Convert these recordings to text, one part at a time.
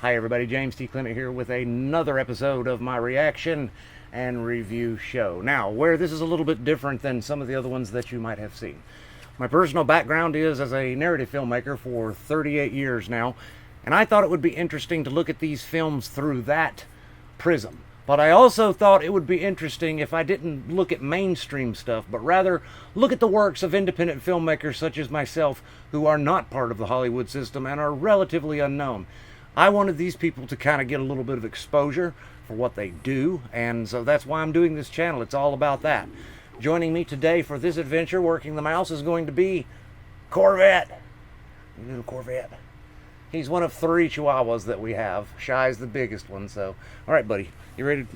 Hi everybody, James T. Clement here with another episode of my reaction and review show. Now, where this is a little bit different than some of the other ones that you might have seen. My personal background is as a narrative filmmaker for 38 years now, and I thought it would be interesting to look at these films through that prism. But I also thought it would be interesting if I didn't look at mainstream stuff, but rather look at the works of independent filmmakers such as myself who are not part of the Hollywood system and are relatively unknown. I wanted these people to kind of get a little bit of exposure for what they do, and so that's why I'm doing this channel. It's all about that. Joining me today for this adventure, working the mouse, is going to be Corvette. Little Corvette. He's one of 3 Chihuahuas that we have. Shy's the biggest one, so... All right, buddy. You ready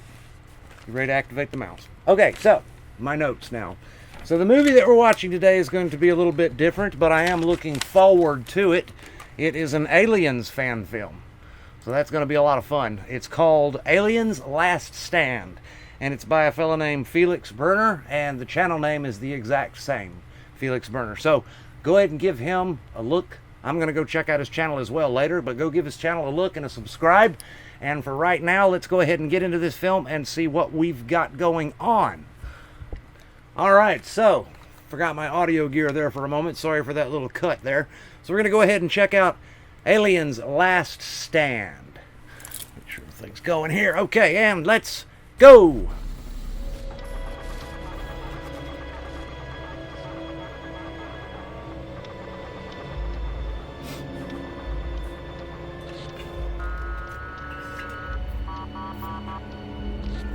to activate the mouse? Okay, so, my notes now. So the movie that we're watching today is going to be a little bit different, but I am looking forward to it. It is an Aliens fan film. So that's going to be a lot of fun. It's called Aliens Last Stand, and it's by a fellow named Felix Berner, and the channel name is the exact same, Felix Berner. So go ahead and give him a look. I'm going to go check out his channel as well later, but go give his channel a look and a subscribe. And for right now, let's go ahead and get into this film and see what we've got going on. All right, so forgot my audio gear there for a moment. Sorry for that little cut there. So we're going to go ahead and check out Aliens Last Stand. Make sure everything's going here. Okay, and let's go.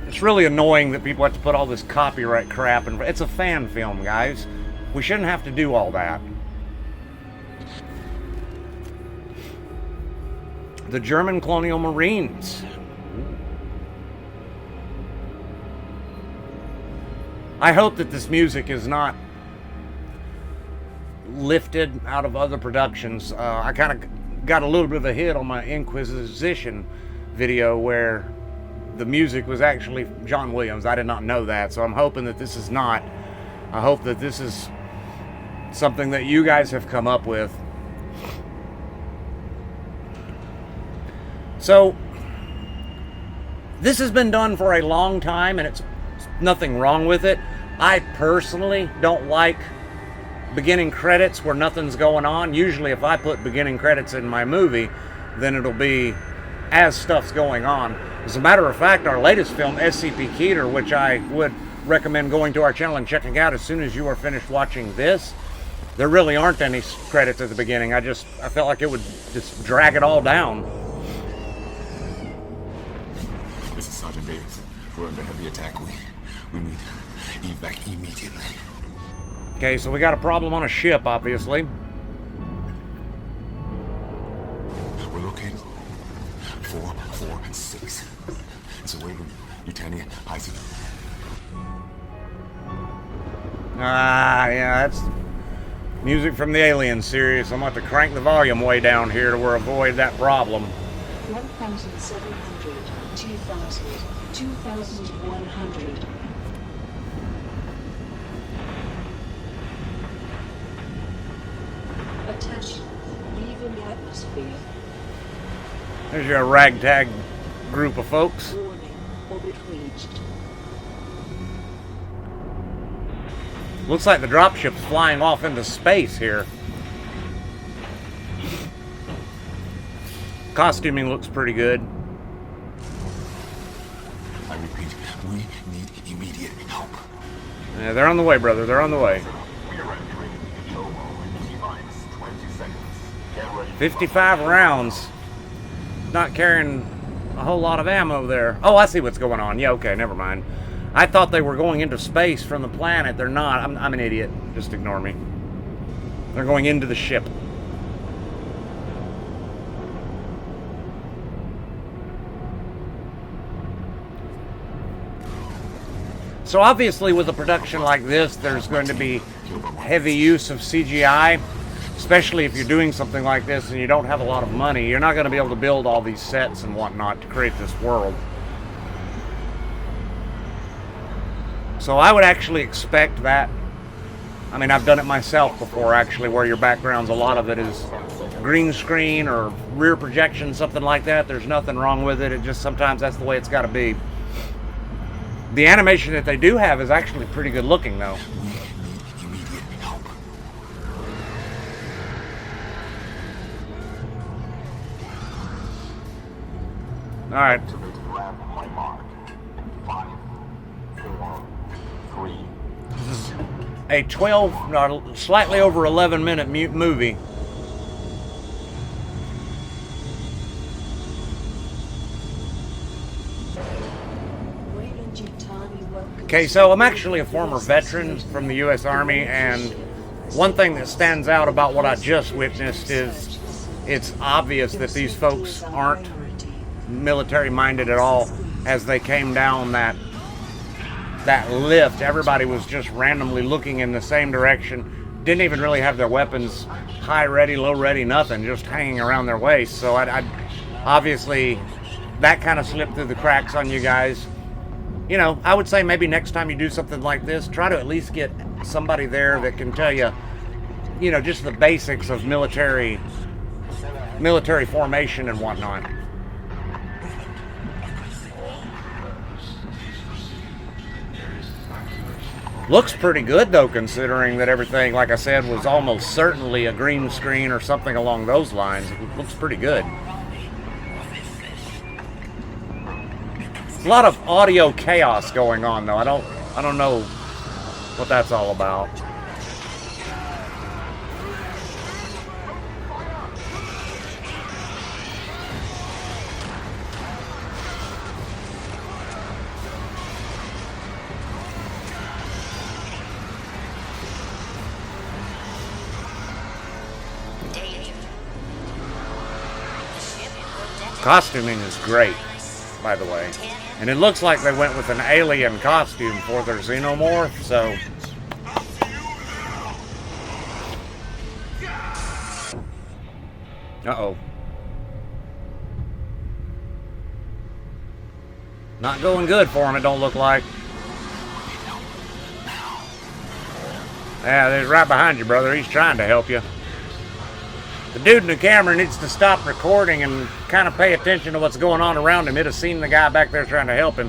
It's really annoying that people have to put all this copyright crap in. It's a fan film, guys. We shouldn't have to do all that. The German colonial marines. I hope that this music is not lifted out of other productions. I kind of got a little bit of a hit on my Inquisition video where the music was actually John Williams. I did not know that, so I'm hoping that this is not. I hope that this is something that you guys have come up with. So, this has been done for a long time, and it's nothing wrong with it. I personally don't like beginning credits where nothing's going on. Usually if I put beginning credits in my movie, then it'll be as stuff's going on. As a matter of fact, our latest film, SCP Keter, which I would recommend going to our channel and checking out as soon as you are finished watching this, there really aren't any credits at the beginning. I felt like it would just drag it all down. This is Sergeant Davis. We're under heavy attack. We need evac immediately. Okay, so we got a problem on a ship, obviously. We're located 446. It's away from Utania, Isaac. Yeah, that's music from the Alien series. I'm going to have to crank the volume way down here to avoid that problem. 1,700, 2,000, 2,100. Attention, leaving the atmosphere. There's your ragtag group of folks. Warning, orbit reached. Looks like the dropship's flying off into space here. Costuming looks pretty good. I repeat, we need immediate help. Yeah, they're on the way, brother. They're on the way. We are activating the control mode in T-minus 20 seconds. Get ready. 55 rounds. Not carrying a whole lot of ammo there. Oh, I see what's going on. Yeah, okay, never mind. I thought they were going into space from the planet. They're not. I'm an idiot. Just ignore me. They're going into the ship. So obviously with a production like this, there's going to be heavy use of CGI, especially if you're doing something like this and you don't have a lot of money. You're not going to be able to build all these sets and whatnot to create this world. So I would actually expect that. I mean, I've done it myself before, actually, where your backgrounds, a lot of it is green screen or rear projection, something like that, there's nothing wrong with it. It just sometimes that's the way it's got to be. The animation that they do have is actually pretty good looking, though. Immediate help. All right. Activated lab flight mark. 5, 4, 3. A 12, slightly over 11-minute movie. Okay, so I'm actually a former veteran from the U.S. Army, and one thing that stands out about what I just witnessed is it's obvious that these folks aren't military-minded at all. As they came down that lift, everybody was just randomly looking in the same direction. Didn't even really have their weapons high ready, low ready, nothing, just hanging around their waist. So I obviously that kind of slipped through the cracks on you guys. You know, I would say maybe next time you do something like this, try to at least get somebody there that can tell you, you know, just the basics of military formation and whatnot. Looks pretty good, though, considering that everything, like I said, was almost certainly a green screen or something along those lines. It looks pretty good. A lot of audio chaos going on, though. I don't know what that's all about. Costuming is great, by the way. And it looks like they went with an alien costume for their xenomorph, so... Uh-oh. Not going good for him, it don't look like. Yeah, they're right behind you, brother. He's trying to help you. The dude in the camera needs to stop recording and kind of pay attention to what's going on around him. He'd have seen the guy back there trying to help him.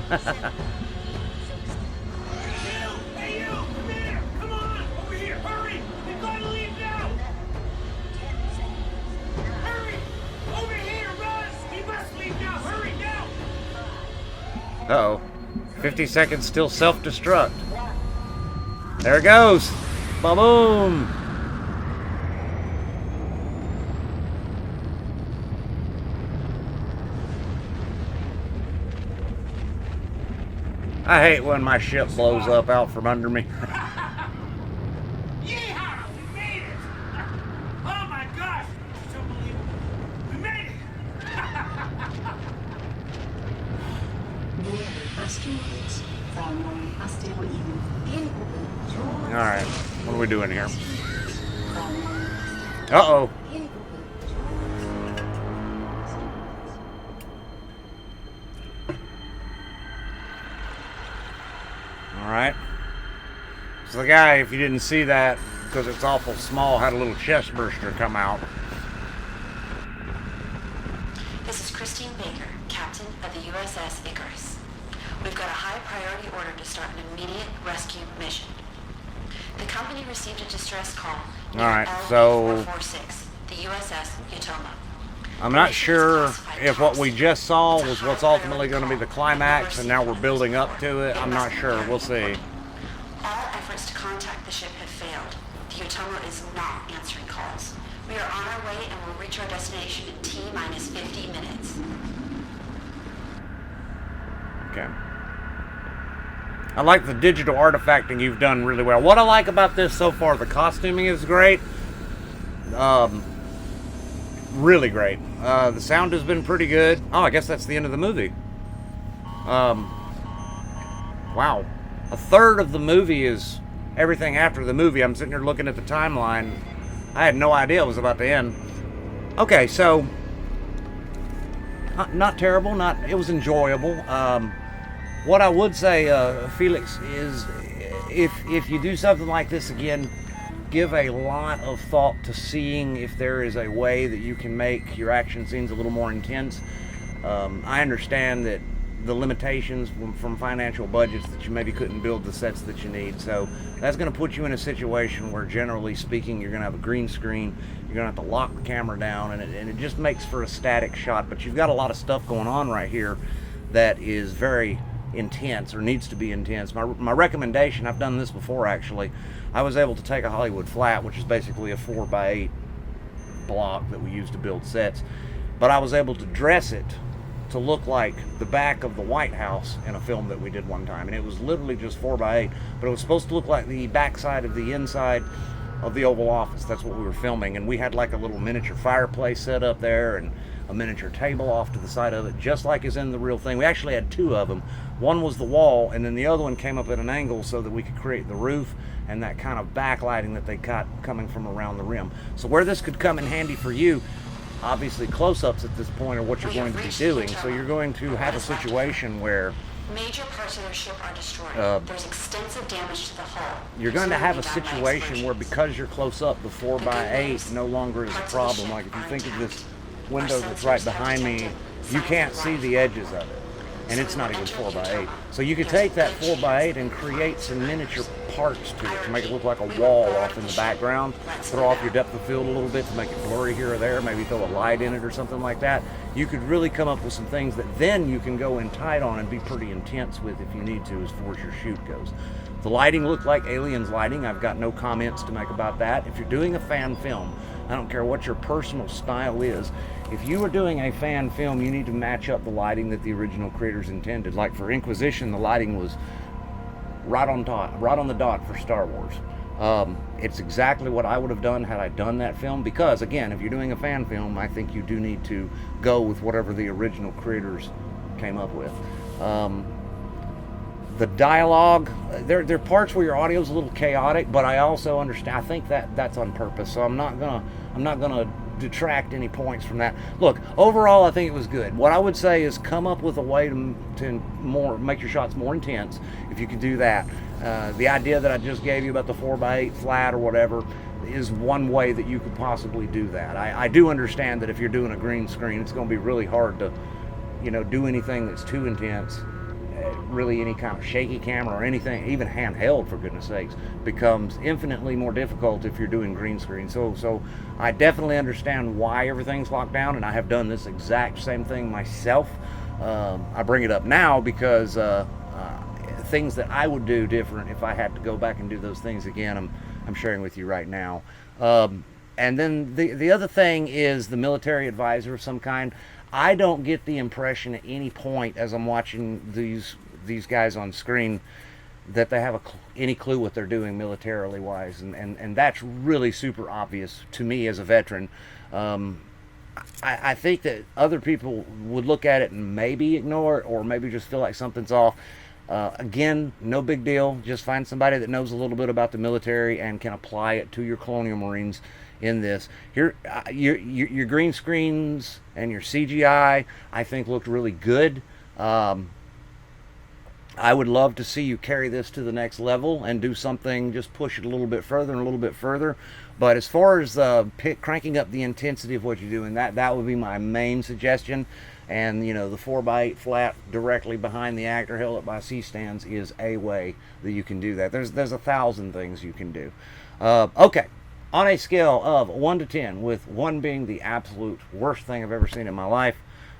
Hey, you! Come here! Come on! Over here! Hurry! We've got to leave now! Hurry! Over here! Run! We must leave now! Hurry now! Uh-oh. 50 seconds still self-destruct. There it goes. Ba-boom! I hate when my ship blows up out from under me. Yeehaw! We made it! Oh my gosh! It's unbelievable! We made it! Alright, what are we doing here? Uh-oh. Alright. So the guy, if you didn't see that, because it's awful small, had a little chest burster come out. This is Christine Baker, captain of the USS Icarus. We've got a high priority order to start an immediate rescue mission. The company received a distress call near Alright, so... L446, the USS Utoma. I'm not sure if what we just saw was what's ultimately going to be the climax, and now we're building up to it. I'm not sure. We'll see. All efforts to contact the ship have failed. The Utoma is not answering calls. We are on our way and will reach our destination in T-minus 50 minutes. Okay. I like the digital artifacting you've done really well. What I like about this so far, the costuming is great. Really great. The sound has been pretty good. Oh, I guess that's the end of the movie. Wow. A third of the movie is everything after the movie. I'm sitting here looking at the timeline. I had no idea it was about to end. Okay, so not terrible. It was enjoyable. What I would say, Felix, is if you do something like this again, give a lot of thought to seeing if there is a way that you can make your action scenes a little more intense. I understand that the limitations from financial budgets, that you maybe couldn't build the sets that you need, so that's going to put you in a situation where, generally speaking, you're going to have a green screen, you're going to have to lock the camera down, and it just makes for a static shot. But you've got a lot of stuff going on right here that is very intense, or needs to be intense. My recommendation, I've done this before actually, I was able to take a Hollywood flat, which is basically a 4x8 block that we use to build sets, but I was able to dress it to look like the back of the White House in a film that we did one time, and it was literally just 4x8, but it was supposed to look like the backside of the inside of the Oval Office. That's what we were filming, and we had like a little miniature fireplace set up there and a miniature table off to the side of it, just like is in the real thing. We actually had two of them. One was the wall, and then the other one came up at an angle so that we could create the roof and that kind of backlighting that they got coming from around the rim. So where this could come in handy for you, obviously close-ups at this point are what you're going to be doing. So you're going to have a situation where major parts of their ship are destroyed. There's extensive damage to the hull. you're going to have a situation where, because you're close up, the 4x8 no longer is a problem. Like if you think of this window that's right behind me, you can't see the edges of it, and it's not even 4x8. So you could take that 4x8 and create some miniature parts to it to make it look like a wall off in the background, throw off your depth of field a little bit to make it blurry here or there, maybe throw a light in it or something like that. You could really come up with some things that then you can go in tight on and be pretty intense with if you need to, as far as your shoot goes. The lighting looked like Aliens lighting. I've got no comments to make about that. If you're doing a fan film, I don't care what your personal style is, if you are doing a fan film, you need to match up the lighting that the original creators intended. Like for Inquisition, the lighting was right on the dot for Star Wars. It's exactly what I would have done had I done that film, because again, if you're doing a fan film, I think you do need to go with whatever the original creators came up with. The dialogue, there are parts where your audio is a little chaotic, but I also understand, I think that's on purpose, so I'm not gonna detract any points from that. Look, overall, I think it was good. What I would say is come up with a way to make your shots more intense, if you could do that. The idea that I just gave you about the 4x8 flat or whatever is one way that you could possibly do that. I do understand that if you're doing a green screen, it's going to be really hard to, do anything that's too intense. Really any kind of shaky camera or anything, even handheld for goodness sakes, becomes infinitely more difficult if you're doing green screen. So I definitely understand why everything's locked down, and I have done this exact same thing myself. I bring it up now because things that I would do different if I had to go back and do those things again, I'm sharing with you right now. And then the other thing is the military advisor of some kind. I don't get the impression at any point as I'm watching these guys on screen that they have any clue what they're doing militarily wise, and that's really super obvious to me as a veteran. I think that other people would look at it and maybe ignore it, or maybe just feel like something's off. Again, no big deal. Just find somebody that knows a little bit about the military and can apply it to your Colonial Marines in this. Your green screens and your CGI, I think, looked really good. I would love to see you carry this to the next level and do something, just push it a little bit further and a little bit further. But as far as cranking up the intensity of what you're doing, that would be my main suggestion. And the 4x8 flat directly behind the actor held up by C-stands is a way that you can do that. There's 1,000 things you can do. Okay, on a scale of 1 to 10, with 1 being the absolute worst thing I've ever seen in my life,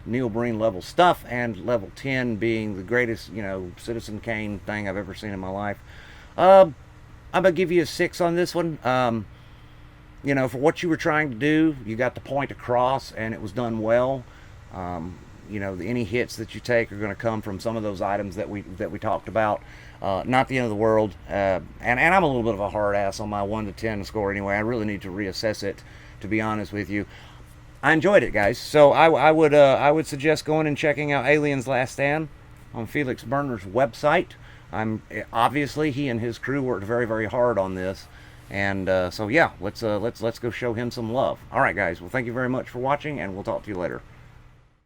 Neil Breen level stuff, and level 10 being the greatest, Citizen Kane thing I've ever seen in my life, I'm gonna give you a 6 on this one. For what you were trying to do, you got the point across, and it was done well. Any hits that you take are going to come from some of those items that we talked about. Not the end of the world. And I'm a little bit of a hard ass on my 1 to 10 score anyway. I really need to reassess it, to be honest with you. I enjoyed it, guys. So I would suggest going and checking out Aliens Last Stand on Felix Berner's website. Obviously he and his crew worked very, very hard on this. And so yeah, let's go show him some love. All right, guys. Well, thank you very much for watching, and we'll talk to you later.